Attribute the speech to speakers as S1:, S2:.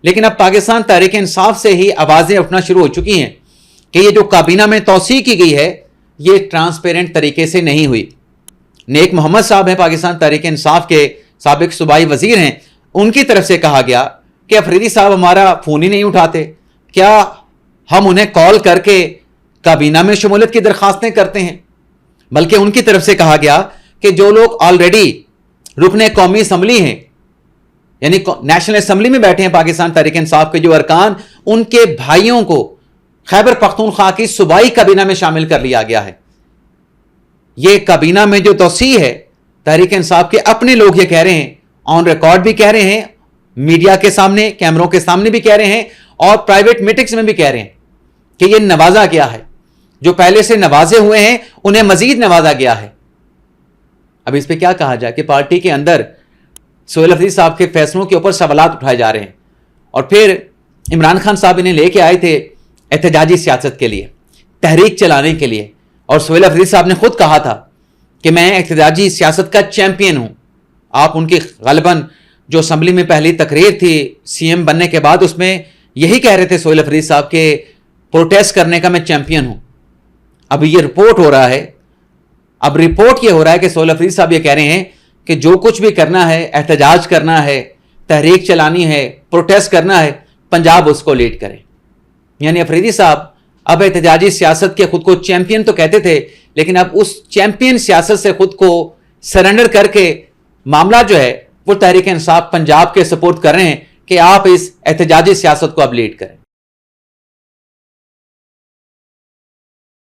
S1: لیکن اب پاکستان تحریک انصاف سے ہی آوازیں اٹھنا شروع ہو چکی ہیں کہ یہ جو کابینہ میں توسیع کی گئی ہے یہ ٹرانسپیرنٹ طریقے سے نہیں ہوئی. نیک محمد صاحب ہیں پاکستان تحریک انصاف کے سابق صوبائی وزیر ہیں, ان کی طرف سے کہا گیا کہ افریدی صاحب ہمارا فون ہی نہیں اٹھاتے, کیا ہم انہیں کال کر کے کابینہ میں شمولیت کی درخواستیں کرتے ہیں. بلکہ ان کی طرف سے کہا گیا کہ جو لوگ آلریڈی رکن قومی اسمبلی ہیں, یعنی نیشنل اسمبلی میں بیٹھے ہیں پاکستان تحریک انصاف کے جو ارکان, ان کے بھائیوں کو خیبر پختونخوا کی صوبائی کابینہ میں شامل کر لیا گیا ہے. یہ کابینہ میں جو توسیع ہے, تحریک انصاف کے اپنے لوگ یہ کہہ رہے ہیں, آن ریکارڈ بھی کہہ رہے ہیں, میڈیا کے سامنے, کیمروں کے سامنے بھی کہہ رہے ہیں, اور پرائیویٹ میٹنگز میں بھی کہہ رہے ہیں کہ یہ نوازا گیا ہے. جو پہلے سے نوازے ہوئے ہیں انہیں مزید نوازا گیا ہے. اب اس پہ کیا کہا جائے کہ پارٹی کے اندر سہیل افریدی صاحب کے فیصلوں کے اوپر سوالات اٹھائے جا رہے ہیں, اور پھر عمران خان صاحب انہیں لے کے آئے تھے احتجاجی سیاست کے لیے, تحریک چلانے کے لیے, اور سہیل افریدی صاحب نے خود کہا تھا کہ میں احتجاجی سیاست کا چیمپئن ہوں. آپ ان کی غالباً جو اسمبلی میں پہلی تقریر تھی سی ایم بننے کے بعد, اس میں یہی کہہ رہے تھے سہیل افریدی صاحب کہ پروٹیسٹ کرنے کا میں چیمپئن ہوں. اب یہ رپورٹ ہو رہا ہے, اب رپورٹ یہ ہو رہا ہے کہ سہیل افریدی صاحب یہ کہہ رہے ہیں کہ جو کچھ بھی کرنا ہے, احتجاج کرنا ہے, تحریک چلانی ہے, پروٹیسٹ کرنا ہے, پنجاب اس کو لیڈ کرے. یعنی افریدی صاحب اب احتجاجی سیاست کے خود کو چیمپئن تو کہتے تھے, لیکن اب اس چیمپئن سیاست سے خود کو سرنڈر کر کے معاملہ جو ہے وہ تحریک انصاف پنجاب کے سپورٹ کر رہے ہیں کہ آپ اس احتجاجی سیاست کو اب لیڈ کریں.